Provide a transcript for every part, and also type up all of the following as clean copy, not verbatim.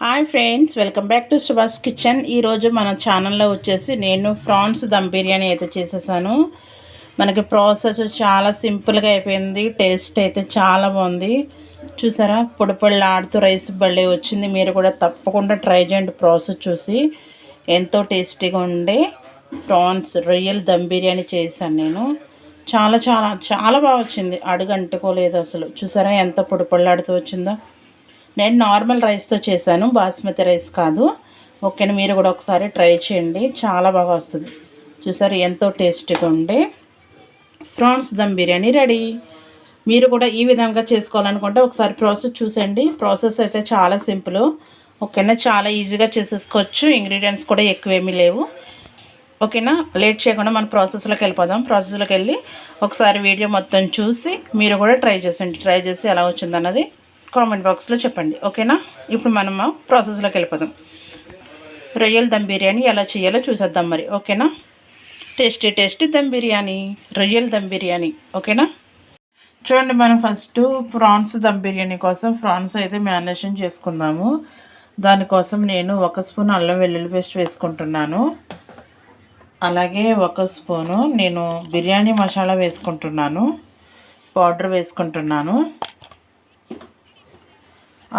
Hi friends, welcome back to Subhash kitchen. ఈరోజు మన ఛానల్లో వచ్చేసి నేను ప్రాన్స్ దమ్ బిర్యానీ అయితే చేసేసాను. మనకి ప్రాసెస్ చాలా సింపుల్గా అయిపోయింది. టేస్ట్ అయితే చాలా బాగుంది. చూసారా, పొడి పొడిలాడుతూ రైస్ బళ్ళే వచ్చింది. మీరు కూడా తప్పకుండా ట్రై చేయండి. ప్రాసెస్ చూసి ఎంతో టేస్టీగా ఉండే ప్రాన్స్ రొయ్యల్ దమ్ బిర్యానీ చేశాను నేను. చాలా చాలా చాలా బాగా వచ్చింది. అడుగు అంటుకోలేదు అసలు. చూసారా ఎంత పొడి పొడిలాడుతూ వచ్చిందో. నేను నార్మల్ రైస్తో చేశాను, బాస్మతి రైస్ కాదు. ఓకేనా, మీరు కూడా ఒకసారి ట్రై చేయండి, చాలా బాగా వస్తుంది. చూసారు ఎంతో టేస్టీగా ఉండే ప్రాన్స్ దమ్ బిర్యానీ రెడీ. మీరు కూడా ఈ విధంగా చేసుకోవాలనుకుంటే ఒకసారి ప్రాసెస్ చూసండి. ప్రాసెస్ అయితే చాలా సింపుల్. ఓకేనా, చాలా ఈజీగా చేసేసుకోవచ్చు. ఇంగ్రీడియంట్స్ కూడా ఎక్కువేమీ లేవు. ఓకేనా, లేట్ చేయకుండా మన ప్రాసెస్లోకి వెళ్ళిపోదాం. ప్రాసెస్లోకి వెళ్ళి ఒకసారి వీడియో మొత్తం చూసి మీరు కూడా ట్రై చేసేయండి. ట్రై చేసి ఎలా వచ్చిందన్నది కామెంట్ బాక్స్లో చెప్పండి. ఓకేనా, ఇప్పుడు మనం ప్రాసెస్లోకి వెళ్ళిపోదాం. రొయ్యల దమ్ బిర్యానీ ఎలా చేయాలో చూసేద్దాం మరి. ఓకేనా, టేస్టీ టేస్టీ దమ్ బిర్యానీ, రొయ్యల దమ్ బిర్యానీ. ఓకేనా, చూడండి, మనం ఫస్ట్ ప్రాన్స్ దమ్ బిర్యానీ కోసం ప్రాన్స్ అయితే మ్యారినేషన్ చేసుకుందాము. దానికోసం నేను 1 స్పూన్ అల్లం వెల్లుల్లి పేస్ట్ వేసుకుంటున్నాను. అలాగే 1 స్పూను నేను బిర్యానీ మసాలా వేసుకుంటున్నాను, పౌడర్ వేసుకుంటున్నాను.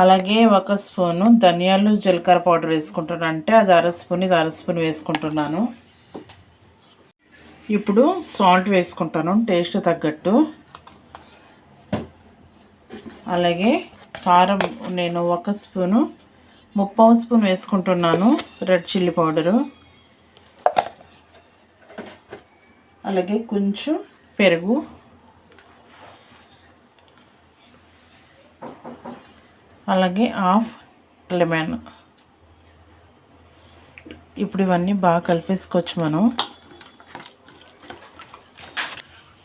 అలాగే 1 స్పూను ధనియాలు జీలకర్ర పౌడర్ వేసుకుంటున్నాను. అంటే అది 1/2 స్పూన్, ఇది 1/2 స్పూన్ వేసుకుంటున్నాను. ఇప్పుడు సాల్ట్ వేసుకుంటాను టేస్ట్ తగ్గట్టు. అలాగే కారం నేను 1 స్పూను 1/2 స్పూన్ వేసుకుంటున్నాను రెడ్ చిల్లీ పౌడరు. అలాగే కొంచెం పెరుగు, అలాగే హాఫ్ లెమన్. ఇప్పుడు ఇవన్నీ బాగా కలిపేసుకోవచ్చు మనం.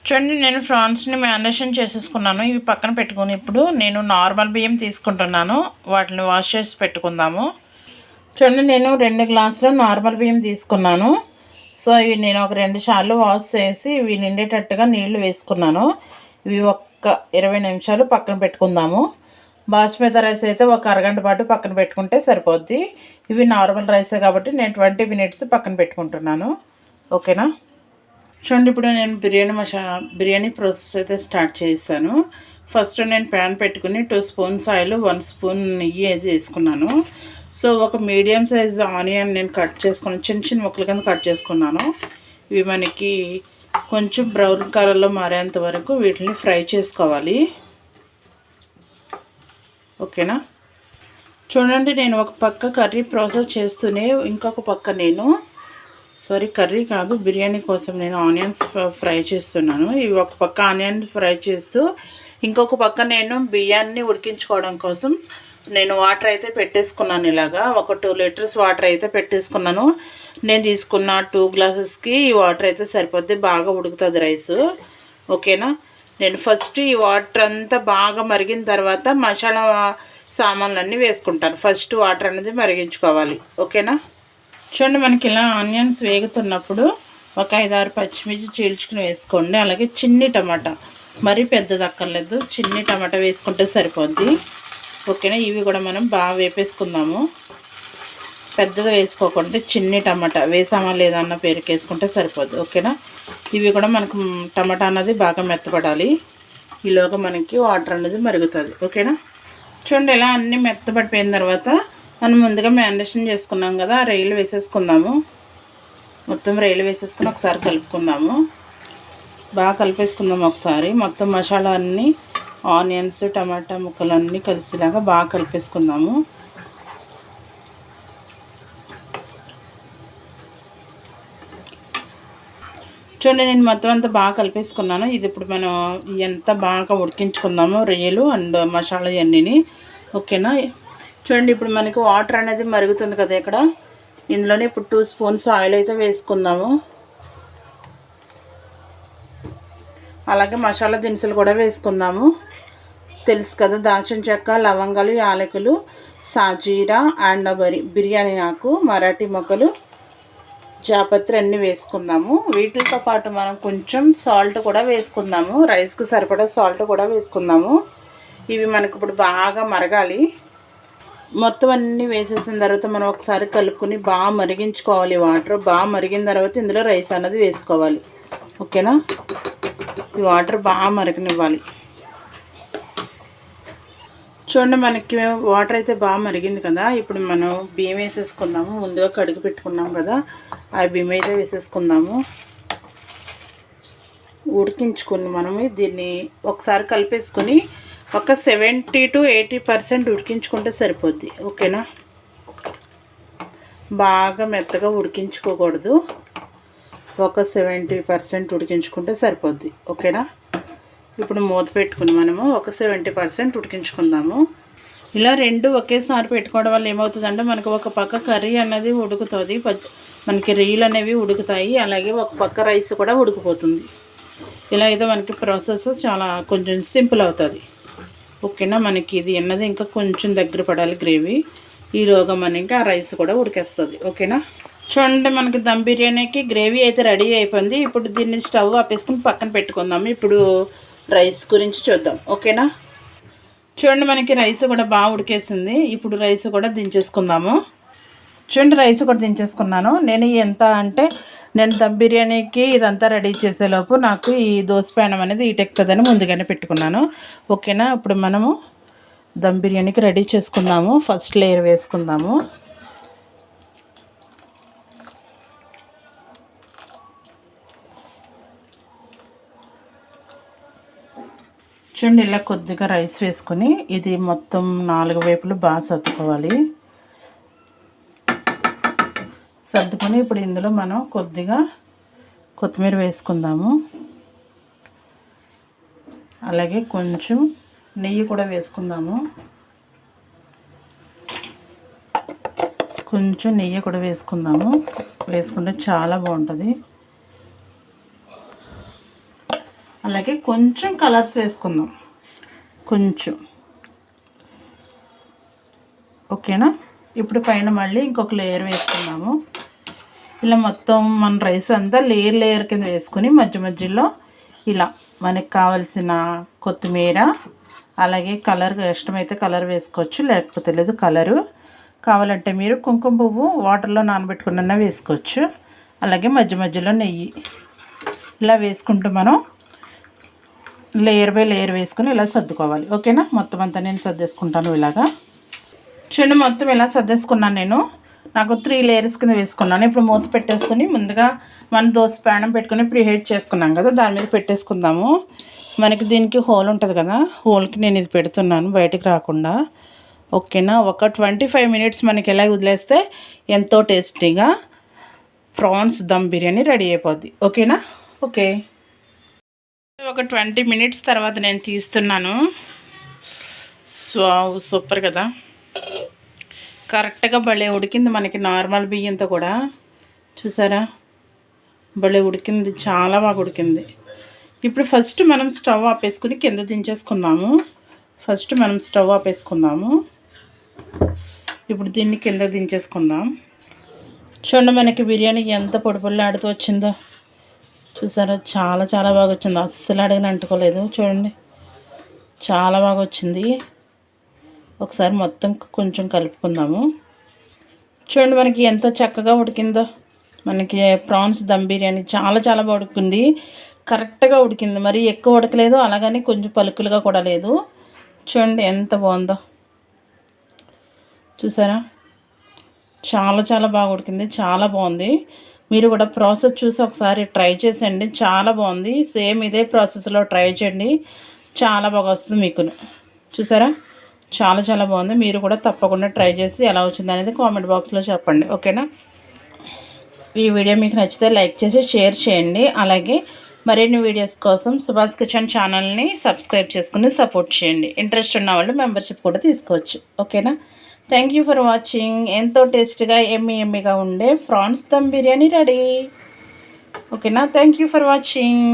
చూడండి, నేను ప్రాన్స్ని మ్యారినేషన్ చేసేసుకున్నాను. ఇవి పక్కన పెట్టుకుని ఇప్పుడు నేను నార్మల్ బియ్యం తీసుకుంటున్నాను. వాటిని వాష్ చేసి పెట్టుకుందాము. చూడండి, నేను 2 గ్లాసులు నార్మల్ బియ్యం తీసుకున్నాను. సో ఇవి నేను ఒక 2 సార్లు వాష్ చేసి ఇవి నిండేటట్టుగా నీళ్లు వేసుకున్నాను. ఇవి ఒక్క 20 నిమిషాలు పక్కన పెట్టుకుందాము. బాస్మతి రైస్ అయితే ఒక అరగంట పాటు పక్కన పెట్టుకుంటే సరిపోద్ది. ఇవి నార్మల్ రైసే కాబట్టి నేను 20 మినిట్స్ పక్కన పెట్టుకుంటున్నాను. ఓకేనా, చూడండి, ఇప్పుడు నేను బిర్యానీ ప్రాసెస్ అయితే స్టార్ట్ చేశాను. ఫస్ట్ నేను ప్యాన్ పెట్టుకుని 2 స్పూన్స్ ఆయిల్, 1 స్పూన్ నెయ్యి అయితే వేసుకున్నాను. సో ఒక మీడియం సైజ్ ఆనియన్ నేను కట్ చేసుకున్నాను, చిన్న చిన్న ముక్కల కింద కట్ చేసుకున్నాను. ఇవి మనకి కొంచెం బ్రౌన్ కలర్లో మారేంత వరకు వీటిని ఫ్రై చేసుకోవాలి. ఓకేనా, చూడండి, నేను ఒక పక్క కర్రీ ప్రాసెస్ చేస్తూనే ఇంకొక పక్క నేను కర్రీ కాదు బిర్యానీ కోసం నేను ఆనియన్స్ ఫ్రై చేస్తున్నాను. ఇవి ఒక పక్క ఆనియన్ ఫ్రై చేస్తూ ఇంకొక పక్క నేను బియ్యాన్ని ఉడికించుకోవడం కోసం నేను వాటర్ అయితే పెట్టేసుకున్నాను. ఇలాగా ఒక 2 లీటర్స్ వాటర్ అయితే పెట్టేసుకున్నాను. నేను తీసుకున్న 2 గ్లాసెస్కి ఈ వాటర్ అయితే సరిపోద్ది, బాగా ఉడుకుతుంది రైస్. ఓకేనా, నేను ఫస్ట్ ఈ వాటర్ అంతా బాగా మరిగిన తర్వాత మసాలా సామాన్లన్నీ వేసుకుంటాను. ఫస్ట్ వాటర్ అనేది మరిగించుకోవాలి. ఓకేనా, చూడండి, మనకి ఇలా ఆనియన్స్ వేగుతున్నప్పుడు ఒక 5-6 పచ్చిమిర్చి చీల్చుకుని వేసుకోండి. అలాగే చిన్ని టమాటా, మరీ పెద్దది అక్కర్లేదు, చిన్ని టమాటా వేసుకుంటే సరిపోద్ది. ఓకేనా, ఇవి కూడా మనం బాగా వేపేసుకుందాము. పెద్దది వేసుకోకుండా చిన్ని టమాటా వేసామా లేదా అన్న పేరుకి వేసుకుంటే సరిపోద్ది. ఓకేనా, ఇవి కూడా మనకు టమాటా అన్నది బాగా మెత్తపడాలి. ఈలోగా మనకి వాటర్ అనేది మరుగుతుంది. ఓకేనా, చూడండి, ఇలా అన్నీ మెత్తపడిపోయిన తర్వాత మనం ముందుగా మ్యారినేషన్ చేసుకున్నాం కదా, ఆ రొయ్యలు వేసేసుకుందాము. మొత్తం రొయ్యలు వేసేసుకుని ఒకసారి కలుపుకుందాము. బాగా కలిపేసుకుందాము ఒకసారి. మొత్తం మసాలా అన్నీ ఆనియన్స్ టమాటా ముక్కలు అన్నీ కలిసేలాగా బాగా కలిపేసుకుందాము. చూడండి, నేను మొత్తం అంతా బాగా కలిపేసుకున్నాను. ఇది ఇప్పుడు మనం ఎంత బాగా ఉడికించుకుందాము రొయ్యలు అండ్ మసాలా ఇవన్నీ. ఓకేనా, చూడండి, ఇప్పుడు మనకి వాటర్ అనేది మరుగుతుంది కదా. ఇక్కడ ఇందులోనే ఇప్పుడు 2 స్పూన్స్ ఆయిల్ అయితే వేసుకుందాము. అలాగే మసాలా దినుసులు కూడా వేసుకుందాము. తెలుసు కదా, దాల్చిన చెక్క, లవంగాలు, యాలకులు, సాజీరా అండ్ బిర్యానీ ఆకు, మరాఠీ మొగ్గలు, జాపత్రి అన్నీ వేసుకుందాము. వీటితో పాటు మనం కొంచెం సాల్ట్ కూడా వేసుకుందాము. రైస్కి సరిపడా సాల్ట్ కూడా వేసుకుందాము. ఇవి మనకు ఇప్పుడు బాగా మరగాలి. మొత్తం అన్నీ వేసేసిన తర్వాత మనం ఒకసారి కలుపుకొని బాగా మరిగించుకోవాలి. వాటర్ బాగా మరిగిన తర్వాత ఇందులో రైస్ అన్నది వేసుకోవాలి. ఓకేనా, ఈ వాటర్ బాగా మరగనివ్వాలి. చూడండి, మనకి వాటర్ అయితే బాగా మరిగింది కదా. ఇప్పుడు మనం బియ్యం వేసేసుకుందాము. ముందుగా కడిగి పెట్టుకున్నాం కదా, ఆ బియ్యం అయితే వేసేసుకుందాము. ఉడికించుకుని మనము దీన్ని ఒకసారి కలిపేసుకొని ఒక 70 to 80% ఉడికించుకుంటే సరిపోద్ది. ఓకేనా, బాగా మెత్తగా ఉడికించుకోకూడదు, ఒక 70% ఉడికించుకుంటే సరిపోద్ది. ఓకేనా, ఇప్పుడు మూత పెట్టుకుని మనము ఒక 70% ఉడికించుకుందాము. ఇలా రెండు ఒకేసారి పెట్టుకోవడం వల్ల ఏమవుతుందంటే మనకు ఒక పక్క కర్రీ అన్నది ఉడుకుతుంది, మనకి రీలు అనేవి ఉడుకుతాయి, అలాగే ఒక పక్క రైస్ కూడా ఉడికిపోతుంది. ఇలా అయితే మనకి ప్రాసెస్ చాలా కొంచెం సింపుల్ అవుతుంది. ఓకేనా, మనకి ఇది అన్నది ఇంకా కొంచెం దగ్గర పడాలి గ్రేవీ. ఈలోగా మనకి ఆ రైస్ కూడా ఉడికేస్తుంది. ఓకేనా, చూడండి, మనకి దమ్ బిర్యానీకి గ్రేవీ అయితే రెడీ అయిపోయింది. ఇప్పుడు దీన్ని స్టవ్ ఆపేసుకుని పక్కన పెట్టుకుందాము. ఇప్పుడు రైస్ గురించి చూద్దాం. ఓకేనా, చూడండి, మనకి రైస్ కూడా బాగా ఉడికేసింది. ఇప్పుడు రైస్ కూడా దించేసుకుందాము. చూడండి, రైస్ కూడా దించేసుకున్నాను. నేను ఎంత అంటే నేను దమ్ బిర్యానీకి ఇదంతా రెడీ చేసేలోపు నాకు ఈ దోశ పేనం అనేది ఈటెక్కుతుందని ముందుగానే పెట్టుకున్నాను. ఓకేనా, ఇప్పుడు మనము దమ్ బిర్యానీకి రెడీ చేసుకుందాము. ఫస్ట్ లేయర్ వేసుకుందాము. చూడండి, ఇలా కొద్దిగా రైస్ వేసుకొని ఇది మొత్తం 4 వైపులు బాగా సర్దుకోవాలి. సర్దుకొని ఇప్పుడు ఇందులో మనం కొద్దిగా కొత్తిమీర వేసుకుందాము. అలాగే కొంచెం నెయ్యి కూడా వేసుకుందాము. కొంచెం నెయ్యి కూడా వేసుకుంటే చాలా బాగుంటుంది. అలాగే కొంచెం కలర్స్ వేసుకుందాం, కొంచెం. ఓకేనా, ఇప్పుడు పైన మళ్ళీ ఇంకొక లేయర్ వేసుకుందాము. ఇలా మొత్తం మన రైస్ అంతా లేయర్ కింద వేసుకొని మధ్య మధ్యలో ఇలా మనకు కావలసిన కొత్తిమీర, అలాగే కలర్ ఇష్టమైతే కలర్ వేసుకోవచ్చు, లేకపోతే లేదు. కలరు కావాలంటే మీరు కుంకుమ పువ్వు వాటర్లో నానబెట్టుకున్న వేసుకోవచ్చు. అలాగే మధ్య మధ్యలో నెయ్యి ఇలా వేసుకుంటూ మనం లేయర్ బై లేయర్ వేసుకొని ఇలా సర్దుకోవాలి. ఓకేనా, మొత్తం అంతా నేను సర్దేసుకుంటాను ఇలాగా. చూడండి, మొత్తం ఇలా సర్దేసుకున్నాను నేను. నాకు 3 లేయర్స్ కింద వేసుకున్నాను. ఇప్పుడు మూత పెట్టేసుకొని ముందుగా మనం దోశ పేనం పెట్టుకుని ప్రీహీట్ చేసుకున్నాం కదా, దాని మీద పెట్టేసుకుందాము. మనకి దీనికి హోల్ ఉంటుంది కదా, హోల్కి నేను ఇది పెడుతున్నాను బయటికి రాకుండా. ఓకేనా, ఒక 25 minutes మనకి ఎలా వదిలేస్తే ఎంతో టేస్టీగా ప్రాన్స్ దమ్ బిర్యానీ రెడీ అయిపోద్ది. ఓకేనా, ఓకే. ఒక 20 minutes తర్వాత నేను తీస్తున్నాను. సూపర్ కదా, కరెక్ట్గా భలే ఉడికింది. మనకి నార్మల్ బియ్యంతో కూడా చూసారా, భలే ఉడికింది, చాలా బాగా ఉడికింది. ఇప్పుడు ఫస్ట్ మనం స్టవ్ ఆపేసుకుని కింద దించేసుకుందాము. ఇప్పుడు దీన్ని కింద దించేసుకుందాం. చూడండి, మనకి బిర్యానీ ఎంత పొడిపొల్లాడుతూ వచ్చిందో చూసారా, చాలా చాలా బాగా వచ్చింది. అస్సలు అడిగిన అంటుకోలేదు. చూడండి, చాలా బాగా వచ్చింది. ఒకసారి మొత్తం కొంచెం కలుపుకుందాము. చూడండి, మనకి ఎంత చక్కగా ఉడికిందో. మనకి ప్రాన్స్ దమ్ బిర్యానీ చాలా చాలా బాగా ఉడికింది, కరెక్ట్గా ఉడికింది. మరి ఎక్కువ ఉడకలేదు, అలాగని కొంచెం పలుకులుగా కూడా లేదు. చూడండి ఎంత బాగుందో, చూసారా, చాలా చాలా బాగా ఉడికింది, చాలా బాగుంది. మీరు కూడా ప్రాసెస్ చూసి ఒకసారి ట్రై చేసేయండి, చాలా బాగుంది. సేమ్ ఇదే ప్రాసెస్లో ట్రై చేయండి, చాలా బాగా వస్తుంది మీకు. చూసారా, చాలా చాలా బాగుంది. మీరు కూడా తప్పకుండా ట్రై చేసి ఎలా వచ్చింది అనేది కామెంట్ బాక్స్లో చెప్పండి. ఓకేనా, ఈ వీడియో మీకు నచ్చితే లైక్ చేసి షేర్ చేయండి. అలాగే మరిన్ని వీడియోస్ కోసం సుభాష్ కిచెన్ ఛానల్ని సబ్స్క్రైబ్ చేసుకుని సపోర్ట్ చేయండి. ఇంట్రెస్ట్ ఉన్న వాళ్ళు మెంబర్షిప్ కూడా తీసుకోవచ్చు. ఓకేనా, థ్యాంక్ యూ ఫర్ వాచింగ్. ఎంతో టేస్ట్గా ఎమ్మీగా ఉండే ప్రాన్స్ దమ్ బిర్యానీ రెడీ. ఓకేనా, థ్యాంక్ యూ ఫర్ వాచింగ్.